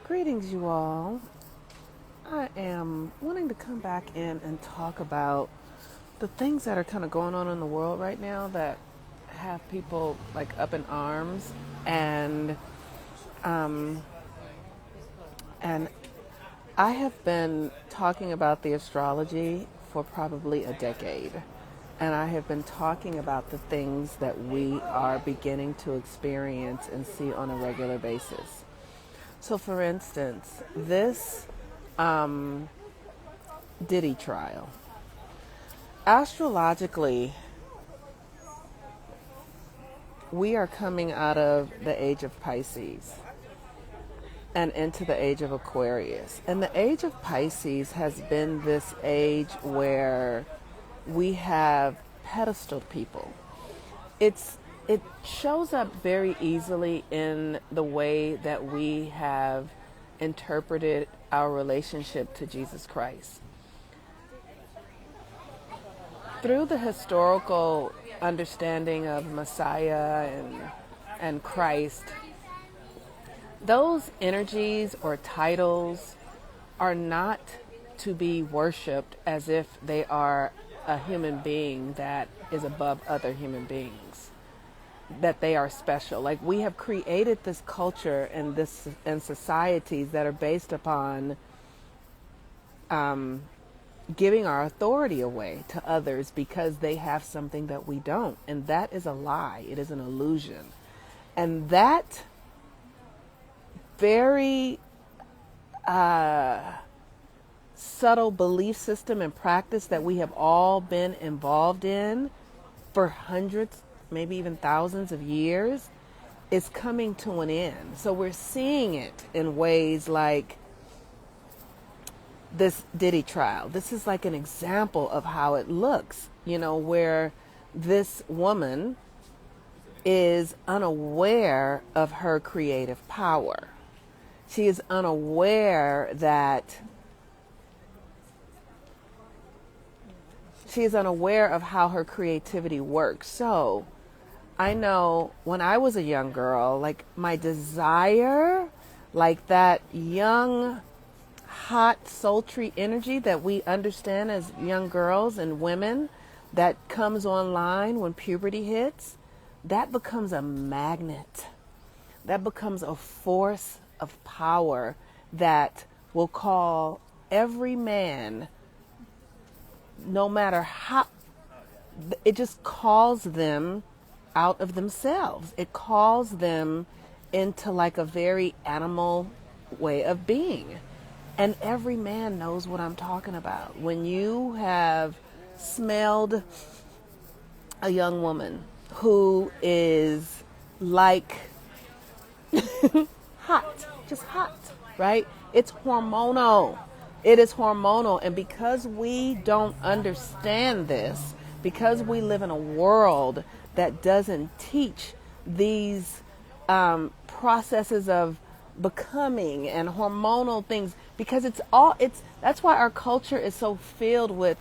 Greetings, you all. I am wanting to come back in and talk about the things that are kind of going on in the world right now that have people like up in arms, and um, and I have been talking about the astrology for probably a decade, and I have been talking about the things that we are beginning to experience and see on a regular basis. So, for instance, this Diddy trial. Astrologically, we are coming out of the age of Pisces and into the age of Aquarius. And the age of Pisces has been this age where we have pedestal people. It shows up very easily in the way that we have interpreted our relationship to Jesus Christ. Through the historical understanding of Messiah and Christ, those energies or titles are not to be worshipped as if they are a human being that is above other human beings, that they are special. Like, we have created this culture and societies that are based upon giving our authority away to others because they have something that we don't. And that is a lie. It is an illusion. And that very subtle belief system and practice that we have all been involved in for hundreds, maybe even thousands of years, is coming to an end. So we're seeing it in ways like this Diddy trial. This is like an example of how it looks, where this woman is unaware of her creative power. She is unaware of how her creativity works. So I know when I was a young girl, like, my desire, like that young, hot, sultry energy that we understand as young girls and women that comes online when puberty hits, that becomes a magnet. That becomes a force of power that will call every man, no matter how, it just calls them out of themselves. It calls them into like a very animal way of being. And every man knows what I'm talking about. When you have smelled a young woman who is like hot, just hot, right? It's hormonal. It is hormonal. And because we don't understand this, because we live in a world that doesn't teach these processes of becoming and hormonal things, because that's why our culture is so filled with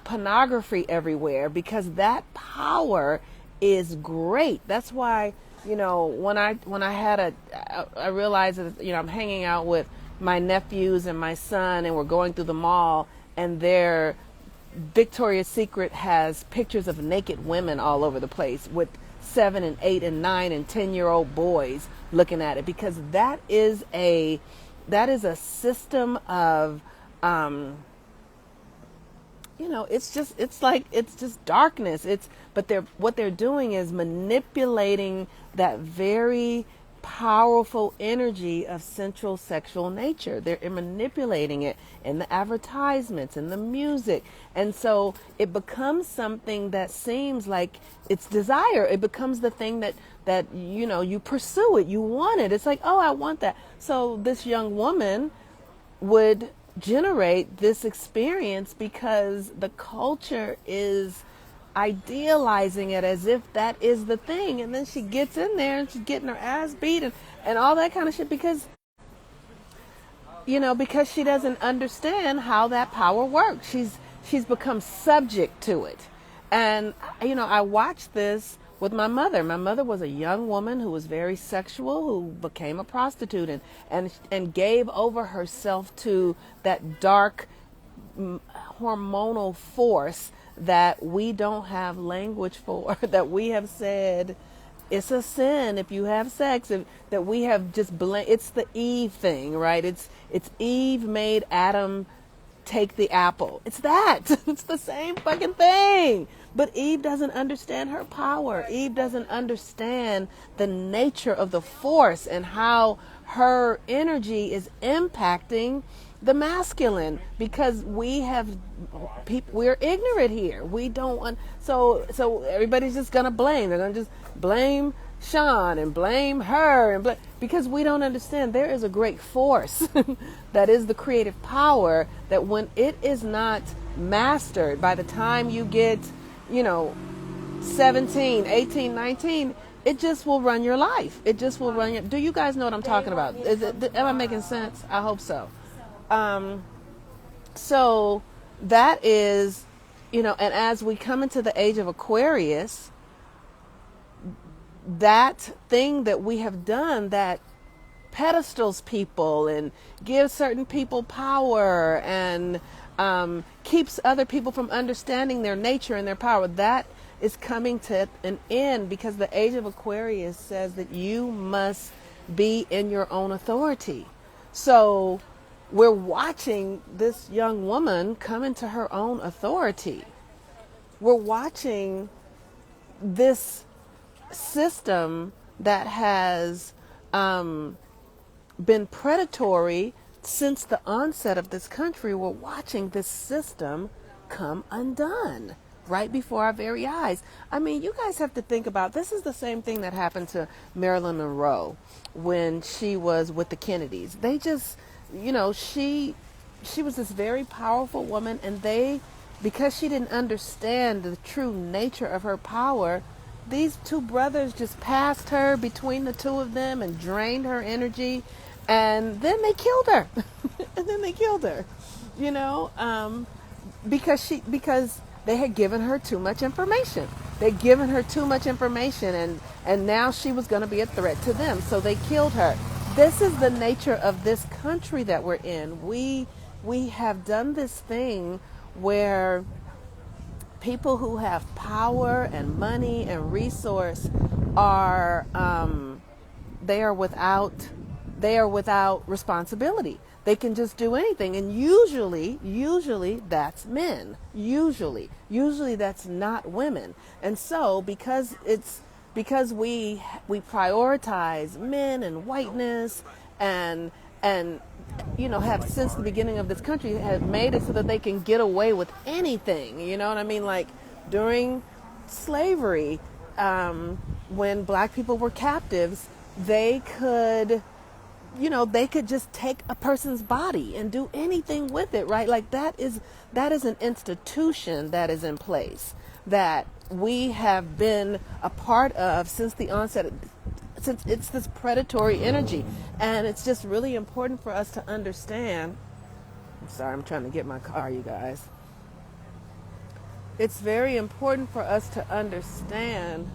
pornography everywhere, because that power is great. That's why when I realized that I'm hanging out with my nephews and my son, and we're going through the mall, and their Victoria's Secret has pictures of naked women all over the place with 7 and 8 and 9 and 10-year-old boys looking at it, because that is a system of it's just darkness. But what they're doing is manipulating that very powerful energy of sensual sexual nature. They're manipulating it in the advertisements, in the music. And so it becomes something that seems like it's desire. It becomes the thing that you pursue it, you want it. It's like, oh, I want that. So this young woman would generate this experience because the culture is idealizing it as if that is the thing. And then she gets in there and she's getting her ass beat and all that kind of shit because she doesn't understand how that power works. She's become subject to it. And I watched this with my mother. My mother was a young woman who was very sexual, who became a prostitute and gave over herself to that dark hormonal force that we don't have language for, that we have said it's a sin if you have sex, that we have just it's the Eve thing, right? It's Eve made Adam take the apple. It's that. It's the same fucking thing. But Eve doesn't understand her power. Eve doesn't understand the nature of the force and how her energy is impacting the masculine, because we're ignorant here. We don't want, so everybody's just gonna blame. They're gonna just blame Sean and blame her and because we don't understand there is a great force that is the creative power, that when it is not mastered, by the time you get 17, 18, 19, it just will run your life. It just will run your, do you guys know what I'm talking about? Am I making sense? I hope so. So that is, and as we come into the age of Aquarius, that thing that we have done that pedestals people and gives certain people power and keeps other people from understanding their nature and their power, that is coming to an end, because the age of Aquarius says that you must be in your own authority. So we're watching this young woman come into her own authority. We're watching this system that has been predatory since the onset of this country. We're watching this system come undone right before our very eyes. I mean, you guys have to think about, this is the same thing that happened to Marilyn Monroe when she was with the Kennedys. They just, she was this very powerful woman, and because she didn't understand the true nature of her power, these two brothers just passed her between the two of them and drained her energy, and then they killed her. Because they had given her too much information. They'd given her too much information, and now she was going to be a threat to them, so they killed her. This is the nature of this country that we're in. We have done this thing where people who have power and money and resource are without responsibility. They can just do anything, and usually that's men. Usually that's not women. And so because we prioritize men and whiteness and have since the beginning of this country have made it so that they can get away with anything. You know what I mean? Like during slavery, when black people were captives, they could just take a person's body and do anything with it, right? Like that is an institution that is in place that we have been a part of since the onset, since it's this predatory energy. And it's just really important for us to understand. I'm sorry, I'm trying to get my car, you guys. It's very important for us to understand,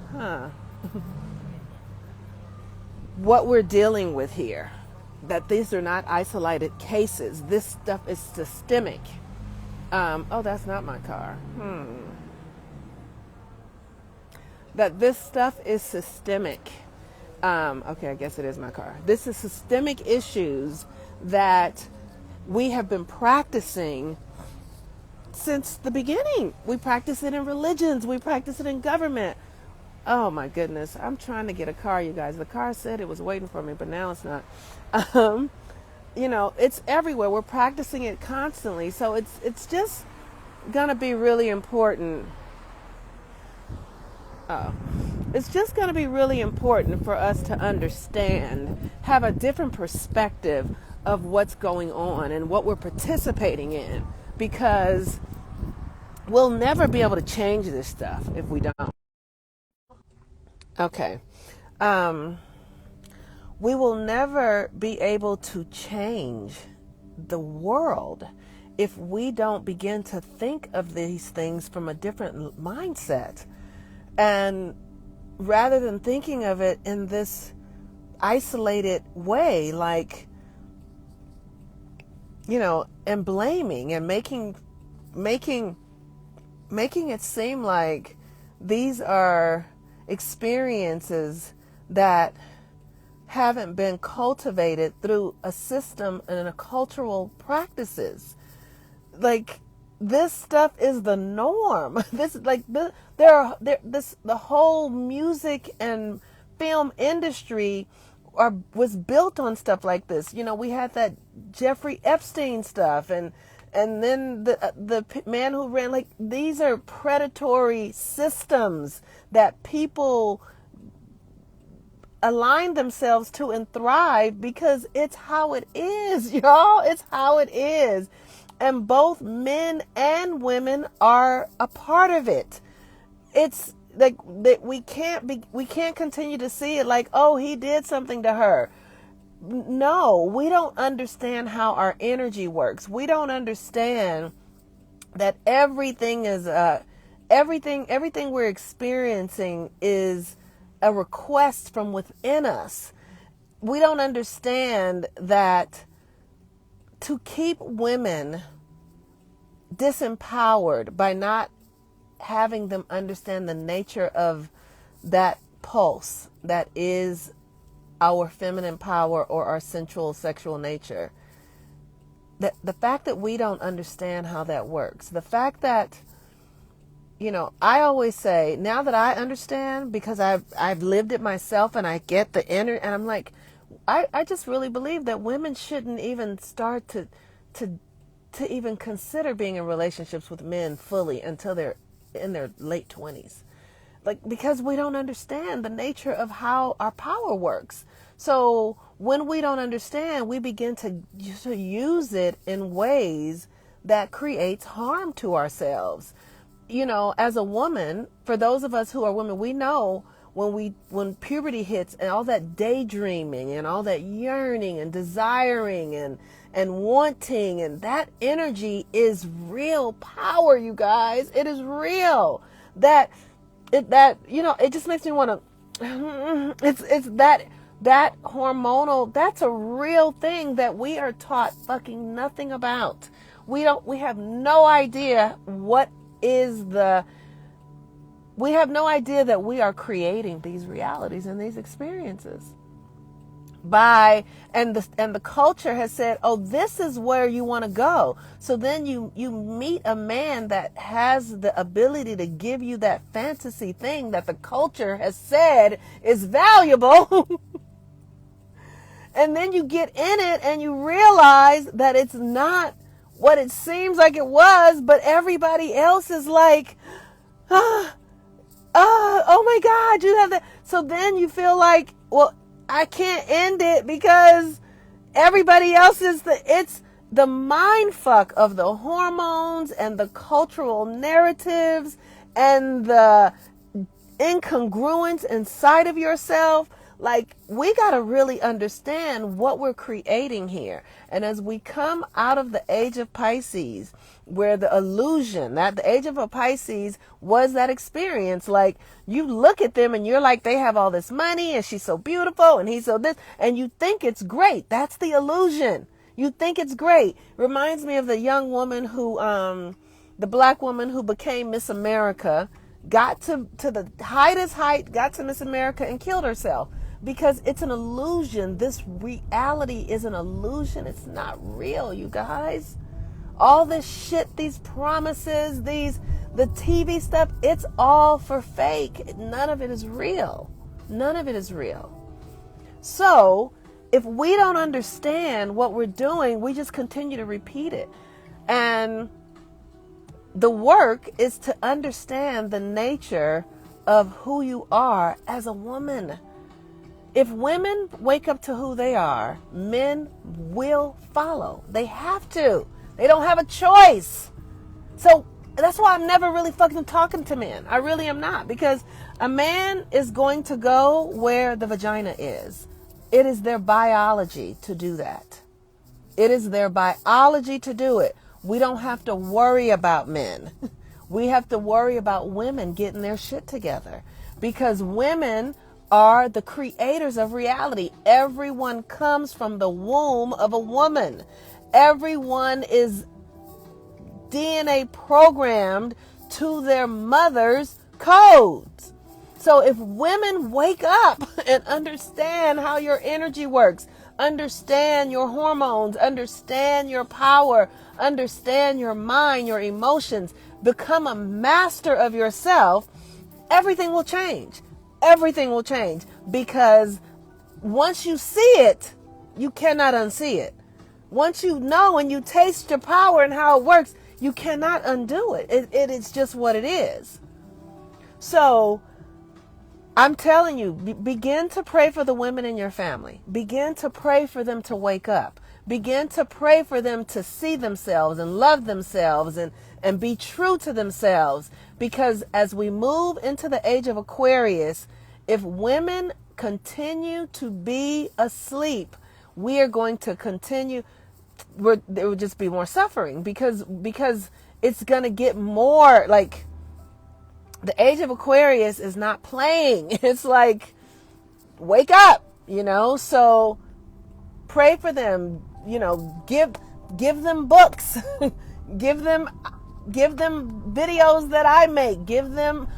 what we're dealing with here. That these are not isolated cases. This stuff is systemic. Oh, that's not my car. That this stuff is systemic. Okay, I guess it is my car. This is systemic issues that we have been practicing since the beginning. We practice it in religions. We practice it in government. Oh my goodness. I'm trying to get a car, you guys. The car said it was waiting for me, but now it's not. It's everywhere. We're practicing it constantly. So it's just going to be really important. It's just going to be really important for us to understand, have a different perspective of what's going on and what we're participating in, because we'll never be able to change this stuff if we don't. Okay. We will never be able to change the world if we don't begin to think of these things from a different mindset. And rather than thinking of it in this isolated way, like, and blaming and making it seem like these are experiences that haven't been cultivated through a system and a cultural practices. Like, this stuff is the norm. The whole music and film industry was built on stuff like this. We had that Jeffrey Epstein stuff, and then the man who ran, like, these are predatory systems that people align themselves to and thrive because it's how it is, y'all. It's how it is. And both men and women are a part of it. It's like that we can't continue to see it like, oh, he did something to her. No, we don't understand how our energy works. We don't understand that everything is everything we're experiencing is a request from within us. We don't understand that to keep women disempowered by not having them understand the nature of that pulse that is our feminine power or our sensual sexual nature. The fact that we don't understand how that works, the fact that, I always say, now that I understand, because I've lived it myself and I get the inner, and I'm like, I just really believe that women shouldn't even start to even consider being in relationships with men fully until they're in their late 20s. Like, because we don't understand the nature of how our power works. So when we don't understand, we begin to use it in ways that creates harm to ourselves. As a woman, for those of us who are women, we know when puberty hits and all that daydreaming and all that yearning and desiring and wanting, and that energy is real power, you guys. It is real. It just makes me want to, it's that hormonal, that's a real thing that we are taught fucking nothing about. We have no idea we have no idea that we are creating these realities and these experiences and the culture has said, oh, this is where you want to go. So then you meet a man that has the ability to give you that fantasy thing that the culture has said is valuable. And then you get in it and you realize that it's not what it seems like it was, but everybody else is like, oh my God, you have that. So then you feel like, well, I can't end it because everybody else it's the mind fuck of the hormones and the cultural narratives and the incongruence inside of yourself. Like, we got to really understand what we're creating here. And as we come out of the age of Pisces, where the illusion, that the age of a Pisces was that experience, like, you look at them and you're like, they have all this money and she's so beautiful and he's so this, and you think it's great. That's the illusion. You think it's great. Reminds me of the young woman who, the black woman who became Miss America, got to the highest height, got to Miss America and killed herself. Because it's an illusion. This reality is an illusion. It's not real, you guys. All this shit, these promises, the TV stuff, it's all for fake. None of it is real. None of it is real. So if we don't understand what we're doing, we just continue to repeat it. And the work is to understand the nature of who you are as a woman. If women wake up to who they are, men will follow. They have to. They don't have a choice. So that's why I'm never really fucking talking to men. I really am not. Because a man is going to go where the vagina is. It is their biology to do that. It is their biology to do it. We don't have to worry about men. We have to worry about women getting their shit together. because women are the creators of reality. Everyone comes from the womb of a woman. Everyone is DNA programmed to their mother's codes. So if women wake up and understand how your energy works, understand your hormones, understand your power, understand your mind, your emotions, become a master of yourself, everything will change. Everything will change, because once you see it, you cannot unsee it. Once you know and you taste your power and how it works, you cannot undo it. It is just what it is. So I'm telling you, begin to pray for the women in your family. Begin to pray for them to wake up. Begin to pray for them to see themselves and love themselves and be true to themselves. Because as we move into the age of Aquarius, if women continue to be asleep, we are going to continue. There will just be more suffering, because it's going to get more like, the age of Aquarius is not playing. It's like, wake up, so pray for them, give them books, give them videos that I make, give them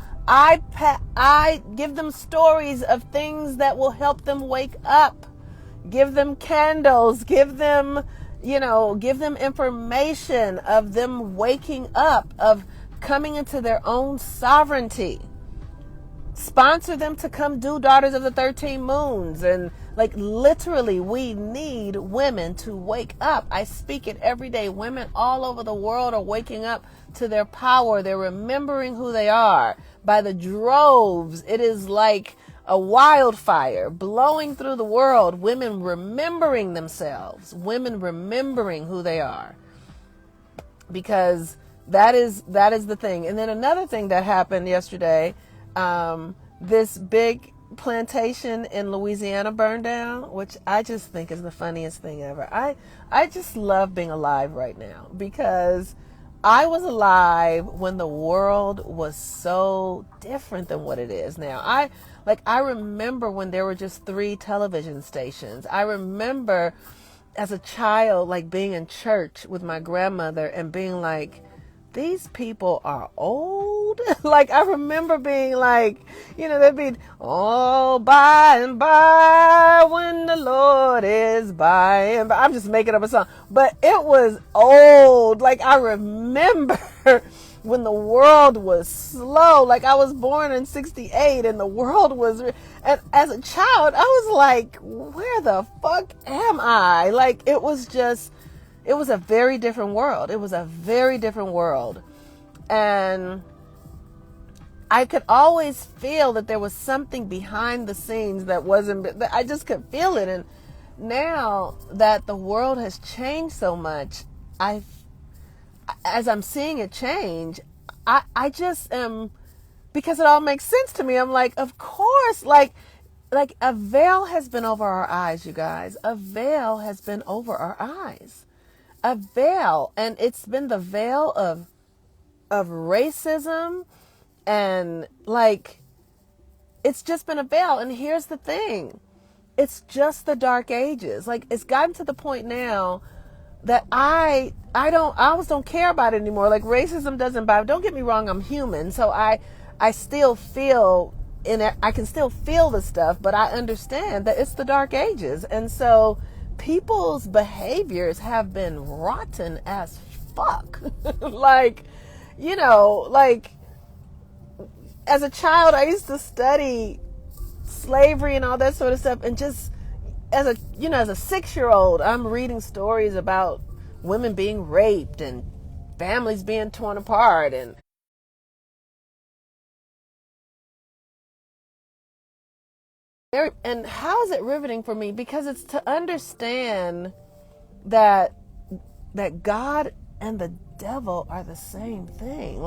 give them stories of things that will help them wake up, give them candles, give them information of them waking up, of coming into their own sovereignty. Sponsor them to come do Daughters of the 13 Moons. And literally, we need women to wake up. I speak it every day. Women all over the world are waking up to their power. They're remembering who they are by the droves. It is like a wildfire blowing through the world. Women remembering themselves. Women remembering who they are. Because that is the thing. And then another thing that happened yesterday, this big plantation in Louisiana burned down, which I just think is the funniest thing ever. I just love being alive right now, because I was alive when the world was so different than what it is now. I remember when there were just 3 television stations. I remember as a child, being in church with my grandmother and being like, these people are old. I remember being they'd be, oh, by and by, when the Lord is by and by. I'm just making up a song, but it was old. I remember when the world was slow. I was born in 1968 and the world was, and as a child, I was like, where the fuck am I? It was a very different world. It was a very different world. And I could always feel that there was something behind the scenes that wasn't, I just could feel it. And now that the world has changed so much, as I'm seeing it change, I just am, because it all makes sense to me. I'm like, of course, like a veil has been over our eyes, you guys. A veil has been over our eyes. A veil, and it's been the veil of racism, and it's just been a veil. And here's the thing, it's just the dark ages. It's gotten to the point now that I almost don't care about it anymore. Racism doesn't bother. Don't get me wrong, I'm human, so I still feel I can still feel the stuff, but I understand that it's the dark ages. And so people's behaviors have been rotten as fuck. As a child, I used to study slavery and all that sort of stuff. And just as a 6-year-old, I'm reading stories about women being raped and families being torn apart. And how is it riveting for me? Because it's to understand that God and the devil are the same thing.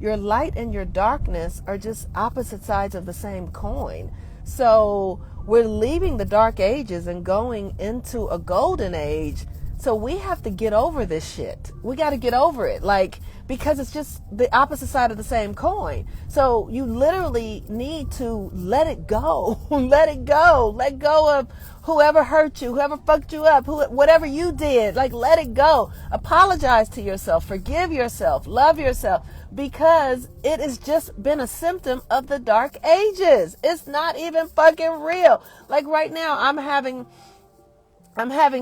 Your light and your darkness are just opposite sides of the same coin. So we're leaving the dark ages and going into a golden age So we have to get over this shit. We got to get over it. Like, because it's just the opposite side of the same coin. So you literally need to let it go. Let it go. Let go of whoever hurt you, whoever fucked you up, whatever you did. Like, let it go. Apologize to yourself. Forgive yourself. Love yourself. Because it has just been a symptom of the dark ages. It's not even fucking real. Like right now, I'm having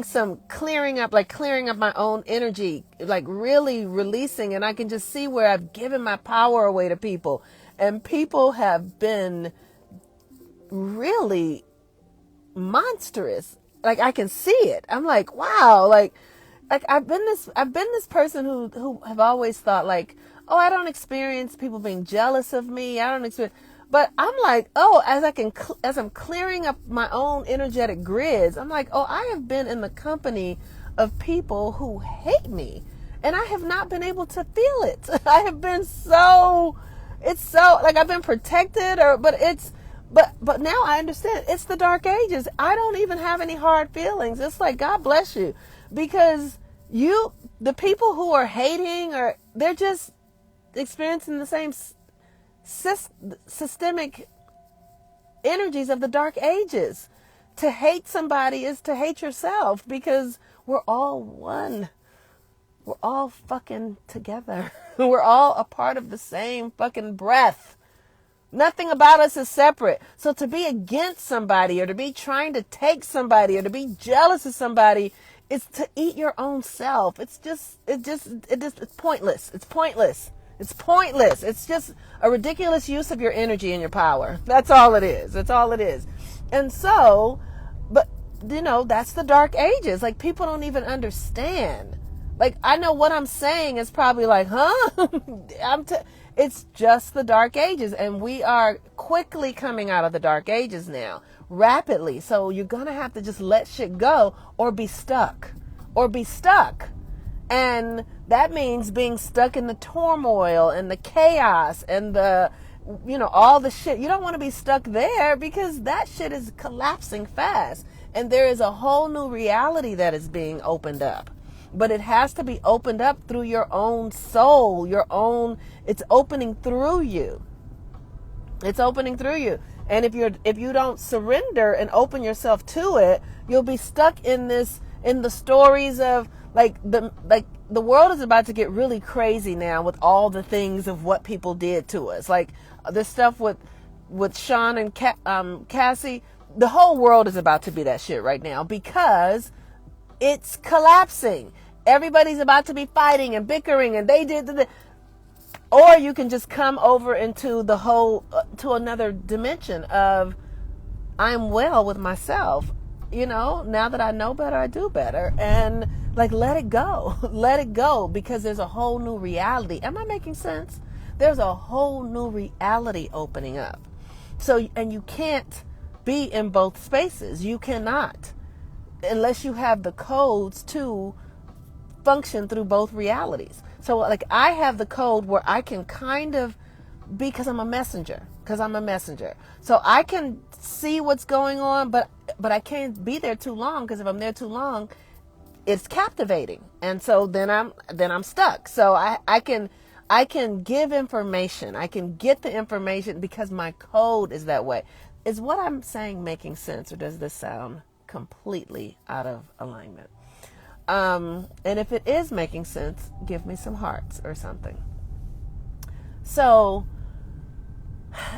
some clearing up my own energy, like really releasing, and I can just see where I've given my power away to people, and people have been really monstrous. Like, I can see it. I'm like, wow, like I've been this person who have always thought like, oh, I don't experience people being jealous of me. I don't experience. But I'm like, oh, as I'm clearing up my own energetic grids, I'm like, oh, I have been in the company of people who hate me, and I have not been able to feel it. I have been it's so like I've been protected, but now I understand it's the dark ages. I don't even have any hard feelings. It's like, God bless you, because the people who are hating, they're just experiencing the same systemic energies of the dark ages. To hate somebody is to hate yourself, because we're all one. We're all fucking together. We're all a part of the same fucking breath. Nothing about us is separate. So to be against somebody, or to be trying to take somebody, or to be jealous of somebody, is to eat your own self. It's pointless. It's pointless. It's pointless. It's just a ridiculous use of your energy and your power. That's all it is. That's all it is. And so, but that's the dark ages. Like, people don't even understand. Like, I know what I'm saying is probably like, huh? It's just the dark ages, and we are quickly coming out of the dark ages now, rapidly. So you're going to have to just let shit go, or be stuck. And that means being stuck in the turmoil and the chaos and all the shit. You don't want to be stuck there, because that shit is collapsing fast. And there is a whole new reality that is being opened up. But it has to be opened up through your own soul, it's opening through you. It's opening through you. And if you don't surrender and open yourself to it, you'll be stuck in the stories of the world is about to get really crazy now with all the things of what people did to us. Like this stuff with Sean and Cassie, the whole world is about to be that shit right now, because it's collapsing. Everybody's about to be fighting and bickering, and they did or you can just come over into the whole to another dimension of, I'm well with myself. Now that I know better, I do better. And let it go. Let it go, because there's a whole new reality. Am I making sense? There's a whole new reality opening up. So, and you can't be in both spaces. You cannot, unless you have the codes to function through both realities. So I have the code where I can kind of be, because I'm a messenger. So I can see what's going on, but I can't be there too long, because if I'm there too long, it's captivating. And so then I'm stuck. So I can give information. I can get the information, because my code is that way. Is what I'm saying making sense, or does this sound completely out of alignment? And if it is making sense, give me some hearts or something. So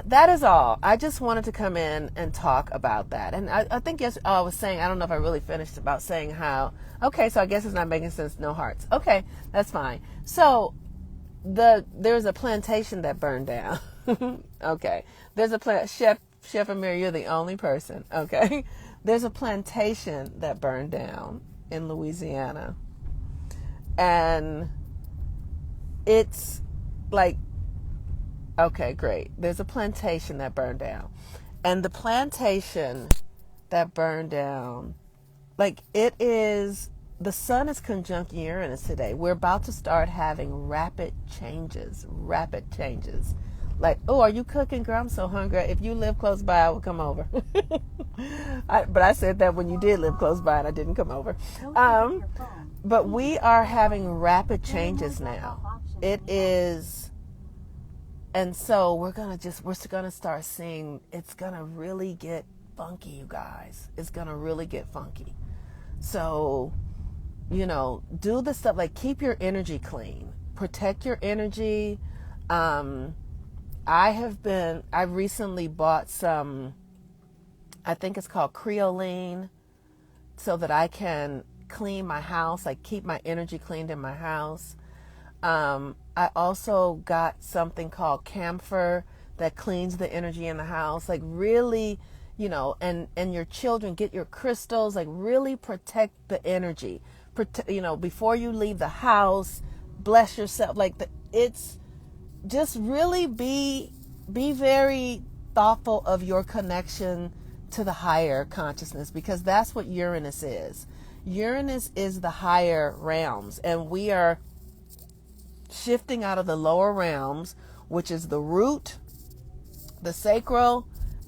that is all. I just wanted to come in and talk about that. And I think I was saying, I don't know if I really finished about saying how, okay, so I guess it's not making sense, no hearts. Okay, that's fine. So there's a plantation that burned down. Okay. There's a Chef Amir, you're the only person. Okay. There's a plantation that burned down in Louisiana. And it's like, okay, great. There's a plantation that burned down. And the plantation that burned down, the sun is conjunct Uranus today. We're about to start having rapid changes. Like, oh, are you cooking, girl? I'm so hungry. If you live close by, I will come over. But I said that when you did live close by and I didn't come over. But we are having rapid changes now. It is, and so we're gonna start seeing, it's gonna really get funky, you guys. It's gonna really get funky. So, do the stuff like keep your energy clean, protect your energy. I recently bought some, I think it's called creoline, so that I can clean my house, like keep my energy cleaned in my house. I also got something called camphor that cleans the energy in the house, like really, and your children get your crystals, like really protect the energy. Before you leave the house, bless yourself. It's just really be very thoughtful of your connection to the higher consciousness, because that's what Uranus is. Uranus is the higher realms, and we are shifting out of the lower realms, which is the root, the sacral,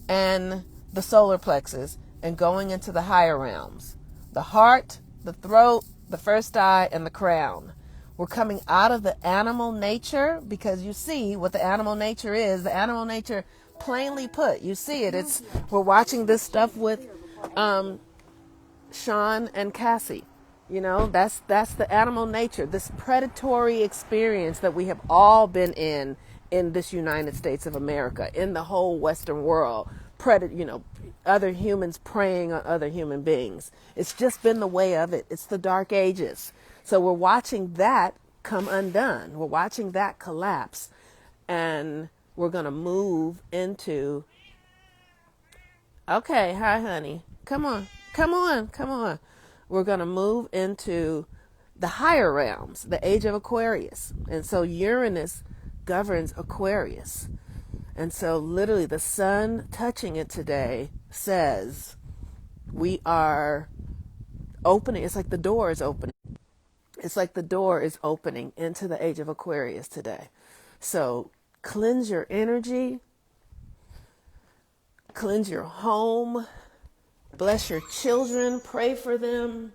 and the solar plexus, and going into the higher realms, the heart, the throat, the first eye, and the crown. We're coming out of the animal nature, because you see what the animal nature is. The animal nature, plainly put, you see it. We're watching this stuff with Sean and Cassie. That's the animal nature, this predatory experience that we have all been in this United States of America, in the whole Western world. Other humans preying on other human beings. It's just been the way of it. It's the dark ages. So we're watching that come undone. We're watching that collapse. And we're going to move into, okay, hi, honey. Come on. We're going to move into the higher realms, the age of Aquarius. And so Uranus governs Aquarius. And so literally the sun touching it today says we are opening. It's like the door is opening. It's like the door is opening into the age of Aquarius today. So cleanse your energy, cleanse your home, bless your children, pray for them.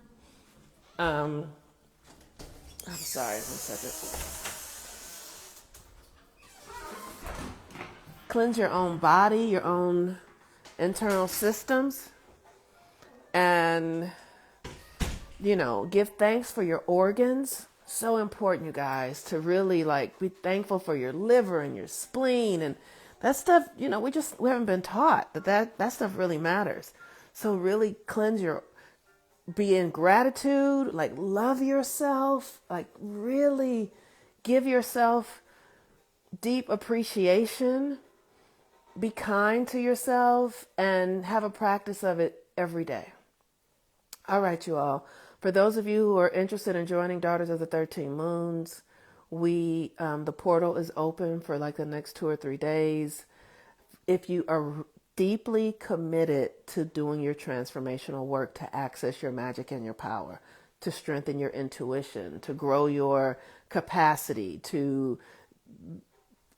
I'm sorry, 1 second. Cleanse your own body, your own internal systems, and, give thanks for your organs. So important, you guys, to really be thankful for your liver and your spleen and that stuff. We haven't been taught that stuff really matters. So really cleanse be in gratitude, love yourself, really give yourself deep appreciation, be kind to yourself, and have a practice of it every day. All right, you all. For those of you who are interested in joining Daughters of the 13 Moons, the portal is open for the next 2 or 3 days. If you are deeply committed to doing your transformational work, to access your magic and your power, to strengthen your intuition, to grow your capacity, to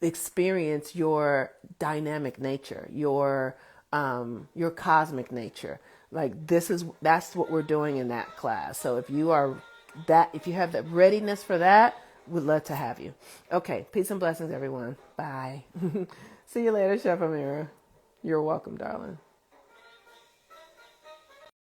experience your dynamic nature, your cosmic nature. That's what we're doing in that class. So if you have the readiness for that, we'd love to have you. Okay. Peace and blessings, everyone. Bye. See you later, Chef Amira. You're welcome, darling.